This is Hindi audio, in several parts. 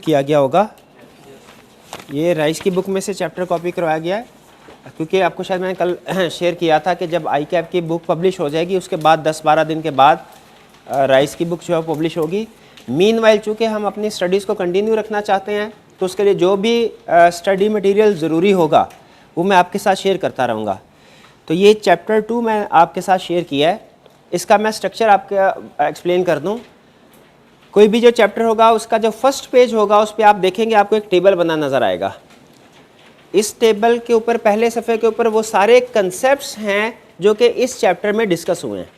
किया गया होगा। ये राइस की बुक में से चैप्टर कॉपी करवाया गया है, क्योंकि आपको शायद मैंने कल शेयर किया था कि जब आई कैप की बुक पब्लिश हो जाएगी उसके बाद 10-12 दिन के बाद राइस की बुक जो है पब्लिश होगी। मीनवाइल चूँकि हम अपनी स्टडीज़ को कंटिन्यू रखना चाहते हैं तो उसके लिए जो भी स्टडी मटेरियल ज़रूरी होगा वो मैं आपके साथ शेयर करता रहूँगा। तो ये चैप्टर 2 मैं आपके साथ शेयर किया है। इसका मैं स्ट्रक्चर आपका एक्सप्लेन कर दूँ। कोई भी जो चैप्टर होगा उसका जो फर्स्ट पेज होगा उस पर आप देखेंगे आपको एक टेबल बना नज़र आएगा। इस टेबल के ऊपर पहले सफ़े के ऊपर वो सारे कंसेप्ट्स हैं जो कि इस चैप्टर में डिस्कस हुए हैं।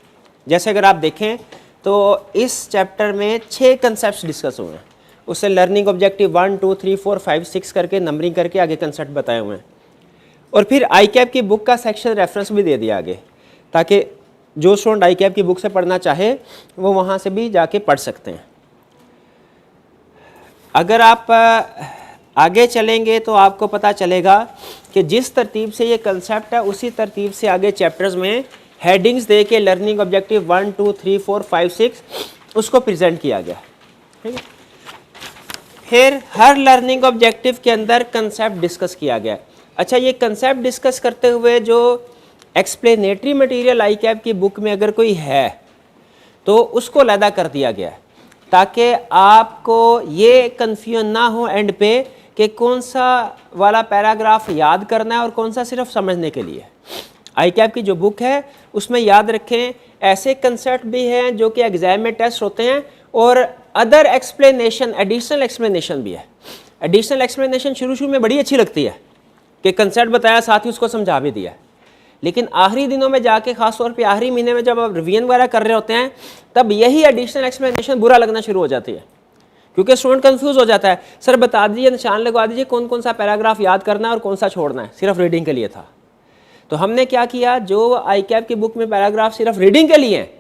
जैसे अगर आप देखें तो इस चैप्टर में 6 कंसेप्ट्स डिस्कस हुए हैं। उससे लर्निंग ऑब्जेक्टिव 1, 2, 3, 4, 5, 6 करके नंबरिंग करके आगे कंसेप्ट बताए हुए हैं। और फिर आई कैप की बुक का सेक्शन रेफरेंस भी दे दिया आगे, ताकि जो स्टूडेंट आई कैप की बुक से पढ़ना चाहे वो वहाँ से भी जाके पढ़ सकते हैं। अगर आप आगे चलेंगे तो आपको पता चलेगा कि जिस तरतीब से ये कंसेप्ट है उसी तरतीब से आगे चैप्टर्स में हेडिंग्स दे के लर्निंग ऑब्जेक्टिव 1, 2, 3, 4, 5, 6 उसको प्रेजेंट किया गया। ठीक है, फिर हर लर्निंग ऑब्जेक्टिव के अंदर कंसेप्ट डिस्कस किया गया। अच्छा, ये कंसेप्ट डिस्कस करते हुए जो एक्सप्लेनेटरी मटेरियल आई कैप की बुक में अगर कोई है तो उसको अलहदा कर दिया गया है, ताकि आपको ये कन्फ्यूजन ना हो एंड पे कि कौन सा वाला पैराग्राफ याद करना है और कौन सा सिर्फ समझने के लिए। आई कैप की जो बुक है उसमें याद रखें ऐसे कंसेप्ट भी हैं जो कि एग्जाम में टेस्ट होते हैं और अदर एक्सप्लेनेशन, एडिशनल एक्सप्लेनेशन भी है। एडिशनल एक्सप्लेनेशन शुरू में बड़ी अच्छी लगती है कि कंसेप्ट बताया साथ ही उसको समझा भी दिया, लेकिन आखिरी दिनों में जाके खास तौर पे आखिरी महीने में जब आप रिवीजन वगैरह कर रहे होते हैं तब यही एडिशनल एक्सप्लेनेशन बुरा लगना शुरू हो जाती है, क्योंकि स्टूडेंट कंफ्यूज हो जाता है। सर बता दीजिए, निशान लगवा दीजिए कौन कौन सा पैराग्राफ याद करना है और कौन सा छोड़ना है, सिर्फ रीडिंग के लिए था। तो हमने क्या किया, जो आई कैप की बुक में पैराग्राफ सिर्फ रीडिंग के लिए हैं,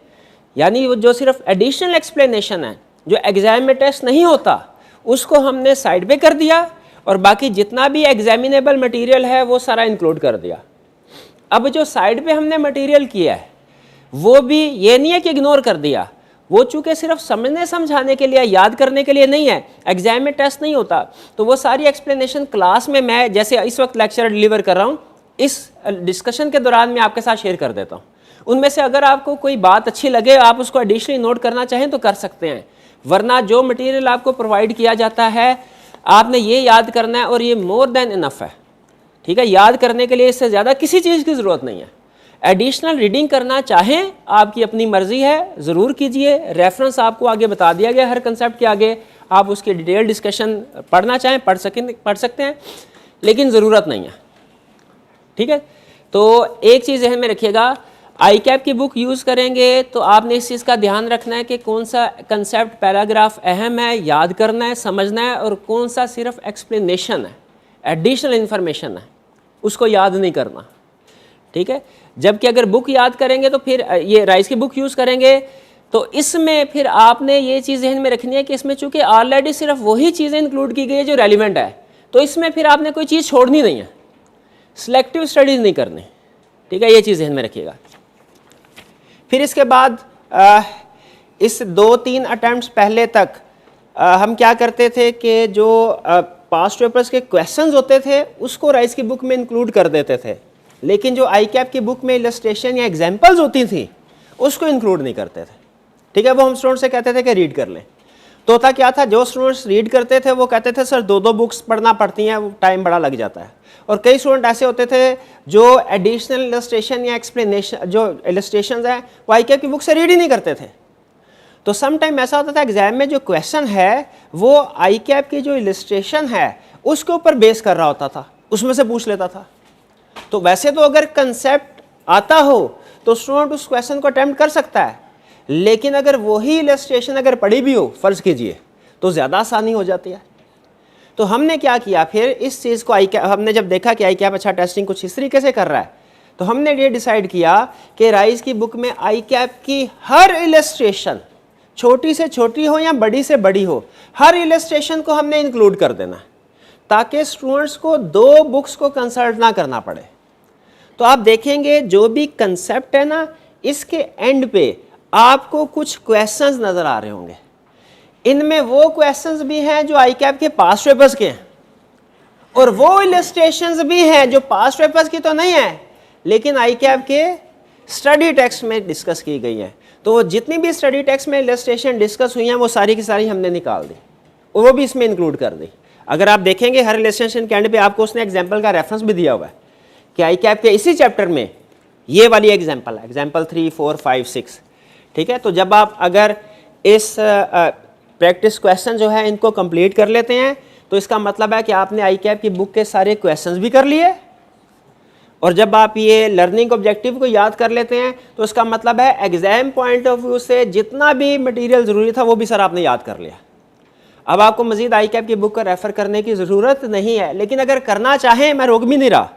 यानी जो सिर्फ एडिशनल एक्सप्लेनेशन है जो एग्जाम में टेस्ट नहीं होता, उसको हमने साइड पे कर दिया और बाकी जितना भी एग्जामिनेबल मटेरियल है वो सारा इंक्लूड कर दिया। अब जो साइड पे हमने मटेरियल किया है वो भी ये नहीं है कि इग्नोर कर दिया, वो चूंकि सिर्फ समझने समझाने के लिए, याद करने के लिए नहीं है, एग्जाम में टेस्ट नहीं होता, तो वो सारी एक्सप्लेनेशन क्लास में मैं जैसे इस वक्त लेक्चर डिलीवर कर रहा हूँ इस डिस्कशन के दौरान मैं आपके साथ शेयर कर देता हूँ। उनमें से अगर आपको कोई बात अच्छी लगे, आप उसको एडिशनली नोट करना चाहें तो कर सकते हैं, वरना जो मटेरियल आपको प्रोवाइड किया जाता है आपने ये याद करना है और ये मोर देन इनफ है। ठीक है, याद करने के लिए इससे ज़्यादा किसी चीज़ की ज़रूरत नहीं है। एडिशनल रीडिंग करना चाहें आपकी अपनी मर्ज़ी है, ज़रूर कीजिए। रेफरेंस आपको आगे बता दिया गया हर कंसेप्ट के आगे, आप उसकी डिटेल डिस्कशन पढ़ना चाहें पढ़ सकते हैं, लेकिन ज़रूरत नहीं है। ठीक है, तो एक चीज़ ज़हन में रखिएगा, आई कैप की बुक यूज़ करेंगे तो आपने इस चीज़ का ध्यान रखना है कि कौन सा कंसेप्ट पैराग्राफ अहम है, याद करना है, समझना है, और कौन सा सिर्फ एक्सप्लेनेशन है, एडिशनल इंफॉर्मेशन है, उसको याद नहीं करना। ठीक है, जबकि अगर बुक याद करेंगे तो फिर ये राइस की बुक यूज़ करेंगे तो इसमें फिर आपने ये चीज़ ज़हन में रखनी है कि इसमें चूँकि ऑलरेडी सिर्फ वही चीज़ें इंक्लूड की गई है जो रेलिवेंट है, तो इसमें फिर आपने कोई चीज़ छोड़नी नहीं है, सिलेक्टिव स्टडीज़ नहीं करनी। ठीक है, ये चीज़ ध्यान में रखिएगा। फिर इसके बाद इस 2-3 अटैम्प्ट्स पहले तक हम क्या करते थे कि जो पास्ट पेपर्स के क्वेश्चंस होते थे उसको राइस की बुक में इंक्लूड कर देते थे, लेकिन जो आई कैप की बुक में इलस्ट्रेशन या एग्जांपल्स होती थी उसको इंक्लूड नहीं करते थे। ठीक है, वो हम स्टूडेंट से कहते थे कि रीड कर लें। तो होता क्या था, जो स्टूडेंट्स रीड करते थे वो कहते थे सर 2-2 बुक्स पढ़ना पड़ती हैं, टाइम बड़ा लग जाता है। और कई स्टूडेंट ऐसे होते थे जो एडिशनल इलस्ट्रेशन या एक्सप्लेनेशन, जो इलस्ट्रेशन है वो आई कैप की बुक से रीड ही नहीं करते थे। तो सम टाइम ऐसा होता था एग्जाम में जो क्वेश्चन है वो आई कैप की जो इलस्ट्रेशन है उसके ऊपर बेस कर रहा होता था, उसमें से पूछ लेता था। तो वैसे तो अगर कंसेप्ट आता हो तो स्टूडेंट उस क्वेश्चन को अटेम्प्ट कर सकता है, लेकिन अगर वही इलस्ट्रेशन अगर पढ़ी भी हो फर्ज कीजिए तो ज़्यादा आसानी हो जाती है। तो हमने क्या किया, फिर इस चीज़ को हमने जब देखा कि आई कैप अच्छा टेस्टिंग कुछ इस तरीके से कर रहा है, तो हमने ये डिसाइड किया कि राइस की बुक में आई कैप की हर इलस्ट्रेशन, छोटी से छोटी हो या बड़ी से बड़ी हो, हर इलस्ट्रेशन को हमने इंक्लूड कर देना है, ताकि स्टूडेंट्स को 2 बुक्स को कंसल्ट ना करना पड़े। तो आप देखेंगे जो भी कंसेप्ट है ना, इसके एंड पे आपको कुछ क्वेश्चंस नज़र आ रहे होंगे। इनमें वो क्वेश्चंस भी हैं जो आई कैप के पास्ट पेपर्स के हैं, और वो इलस्ट्रेशंस भी हैं जो पास्ट पेपर्स की तो नहीं है लेकिन आई कैप के स्टडी टेक्स्ट में डिस्कस की गई हैं। तो जितनी भी स्टडी टेक्स्ट में इलस्ट्रेशन डिस्कस हुई हैं वो सारी की सारी हमने निकाल दी और वो भी इसमें इंक्लूड कर दी। अगर आप देखेंगे हर इलस्ट्रेशन के एंड पे आपको उसने एग्जाम्पल का रेफरेंस भी दिया हुआ है कि आई कैप के इसी चैप्टर में ये वाली एग्जाम्पल है, एग्जाम्पल 3, 4, 5, 6। ठीक है, तो जब आप अगर इस प्रैक्टिस क्वेश्चन जो है इनको कंप्लीट कर लेते हैं तो इसका मतलब है कि आपने आई कैप की बुक के सारे क्वेश्चंस भी कर लिए, और जब आप ये लर्निंग ऑब्जेक्टिव को याद कर लेते हैं तो इसका मतलब है एग्जाम पॉइंट ऑफ व्यू से जितना भी मटेरियल ज़रूरी था वो भी सर आपने याद कर लिया। अब आपको मजीद आई कैप की बुक को रेफ़र करने की ज़रूरत नहीं है, लेकिन अगर करना चाहें, मैं रोक भी नहीं रहा,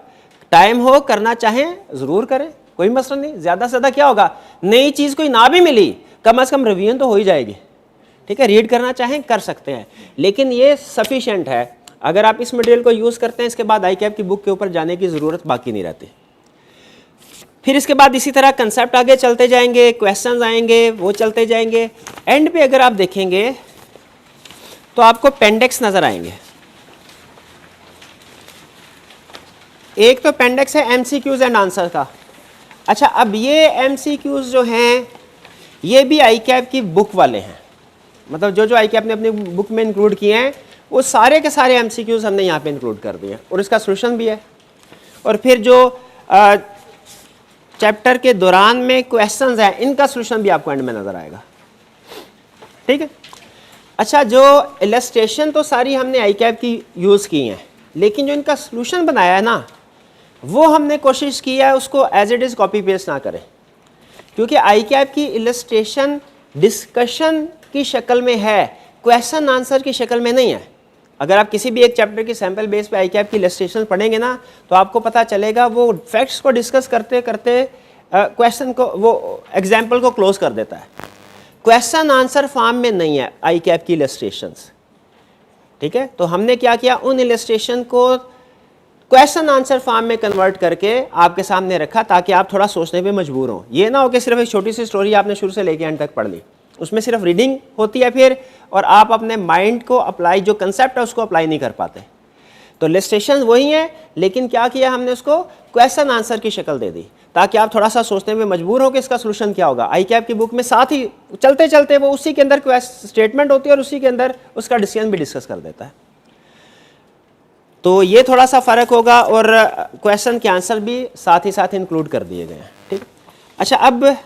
टाइम हो करना चाहें ज़रूर करें, कोई मसला नहीं। ज़्यादा से ज़्यादा क्या होगा, नई चीज़ कोई ना भी मिली कम से कम रिवीजन तो हो ही जाएगी। ठीक है, रीड करना चाहें कर सकते हैं, लेकिन ये सफिशेंट है। अगर आप इस मटेरियल को यूज़ करते हैं इसके बाद आई कैप की बुक के ऊपर जाने की ज़रूरत बाकी नहीं रहती। फिर इसके बाद इसी तरह कंसेप्ट आगे चलते जाएंगे, क्वेश्चंस आएंगे, वो चलते जाएंगे। एंड पे अगर आप देखेंगे तो आपको पेंडेक्स नज़र आएंगे। एक तो पेंडेक्स है एमसीक्यूज एंड आंसर का। अच्छा, अब ये एमसीक्यूज जो हैं ये भी आई कैप की बुक वाले हैं, मतलब जो जो आई कैप ने अपनी बुक में इंक्लूड किए हैं वो सारे के सारे एमसीक्यूज हमने यहाँ पे इंक्लूड कर दिए और इसका सोल्यूशन भी है। और फिर जो चैप्टर के दौरान में क्वेश्चंस हैं इनका सोल्यूशन भी आपको एंड में नज़र आएगा। ठीक है, अच्छा, जो इलस्ट्रेशन तो सारी हमने आई कैप की यूज़ की हैं, लेकिन जो इनका सोल्यूशन बनाया है ना वो हमने कोशिश की है उसको as it is copy paste ना करें, क्योंकि आई कैप की इलस्ट्रेशन डिस्कशन की शक्ल में है, क्वेश्चन आंसर की शक्ल में नहीं है। अगर आप किसी भी एक चैप्टर की सैम्पल बेस पे आई कैप की इलस्ट्रेशन पढ़ेंगे ना तो आपको पता चलेगा वो फैक्ट्स को डिस्कस करते करते क्वेश्चन को, वो एग्जाम्पल को क्लोज कर देता है। क्वेश्चन आंसर फॉर्म में नहीं है आई कैप की इलस्ट्रेशंस। ठीक है, तो हमने क्या किया, उन इलस्ट्रेशन को क्वेश्चन आंसर फॉर्म में कन्वर्ट करके आपके सामने रखा ताकि आप थोड़ा सोचने पे मजबूर हों। ये ना हो कि सिर्फ एक छोटी सी स्टोरी आपने शुरू से लेके एंड तक पढ़ ली, उसमें सिर्फ रीडिंग होती है फिर, और आप अपने माइंड को अप्लाई, जो कंसेप्ट है उसको अप्लाई नहीं कर पाते। तो इलस्ट्रेशन वही है, लेकिन क्या किया हमने उसको क्वेश्चन आंसर की शक्ल दे दी ताकि आप थोड़ा सा सोचने में मजबूर हो कि इसका सोल्यूशन क्या होगा। आई कैप की बुक में साथ ही चलते चलते वो उसी के अंदर स्टेटमेंट होती है और उसी के अंदर उसका डिसीजन भी डिस्कस कर देता है। तो ये थोड़ा सा फ़र्क होगा, और क्वेश्चन के आंसर भी साथ ही साथ इंक्लूड कर दिए गए हैं। ठीक, अच्छा, अब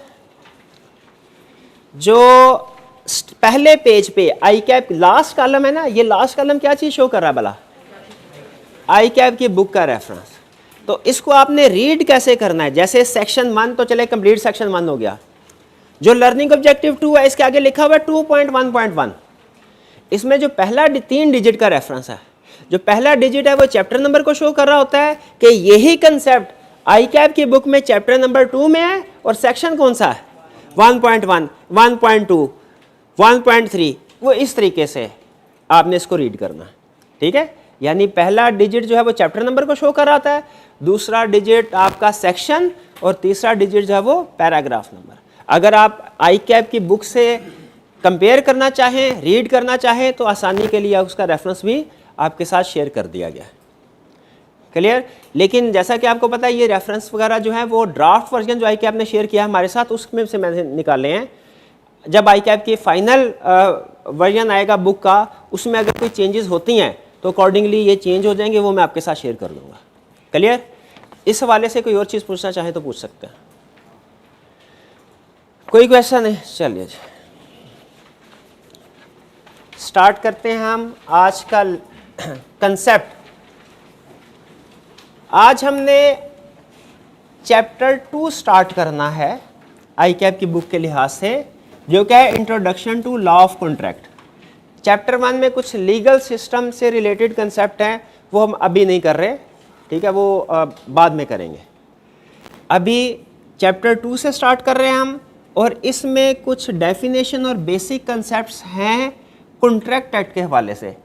जो पहले पेज पे आई कैप लास्ट कॉलम है ना, ये लास्ट कॉलम क्या चीज़ शो कर रहा है भला, आई कैप की बुक का रेफरेंस। तो इसको आपने रीड कैसे करना है, जैसे सेक्शन 1 तो चले कंप्लीट सेक्शन 1 हो गया, जो लर्निंग ऑब्जेक्टिव 2 है इसके आगे लिखा हुआ है 2.1.1, इसमें जो पहला 3 डिजिट का रेफरेंस है, जो पहला डिजिट है वो चैप्टर नंबर को शो कर रहा होता है कि यही कंसेप्ट आई कैप की बुक में चैप्टर नंबर 2 में है, और सेक्शन कौन सा है 1.1, 1.2, 1.3, वो इस तरीके से आपने इसको रीड करना। ठीक है, यानी पहला डिजिट जो है वो चैप्टर नंबर को शो कर रहा था, दूसरा डिजिट आपका सेक्शन, और तीसरा डिजिट जो है वो पैराग्राफ नंबर। अगर आप आई कैप की बुक से कंपेयर करना चाहें, रीड करना चाहें, तो आसानी के लिए उसका रेफरेंस भी आपके साथ शेयर कर दिया गया है। क्लियर, लेकिन जैसा कि आपको पता है ये रेफरेंस वगैरह जो है वो ड्राफ्ट वर्जन जो आई कैप ने शेयर किया हमारे साथ उसमें से मैंने निकाले हैं। जब आई कैप की फाइनल वर्जन आएगा बुक का, उसमें अगर कोई चेंजेस होती हैं तो अकॉर्डिंगली ये चेंज हो जाएंगे, वो मैं आपके साथ शेयर कर दूंगा। क्लियर, इस हवाले से कोई और चीज़ पूछना चाहे तो पूछ सकते हैं। कोई क्वेश्चन है? चलिए जी, स्टार्ट करते हैं हम आज का कंसेप्ट। आज हमने चैप्टर 2 स्टार्ट करना है आई कैप की बुक के लिहाज से, जो क्या है introduction to law of contract. Chapter 1 में कुछ लीगल सिस्टम से रिलेटेड कंसेप्ट हैं, वो हम अभी नहीं कर रहे, ठीक है, वो बाद में करेंगे। अभी चैप्टर 2 से स्टार्ट कर रहे हैं हम, और इसमें कुछ डेफिनेशन और बेसिक कंसेप्ट्स हैं कॉन्ट्रैक्ट एक्ट के हवाले से।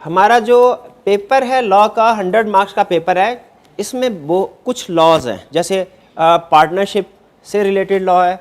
हमारा जो पेपर है लॉ का 100 मार्क्स का पेपर है, इसमें वो कुछ लॉज हैं, जैसे पार्टनरशिप से रिलेटेड लॉ है,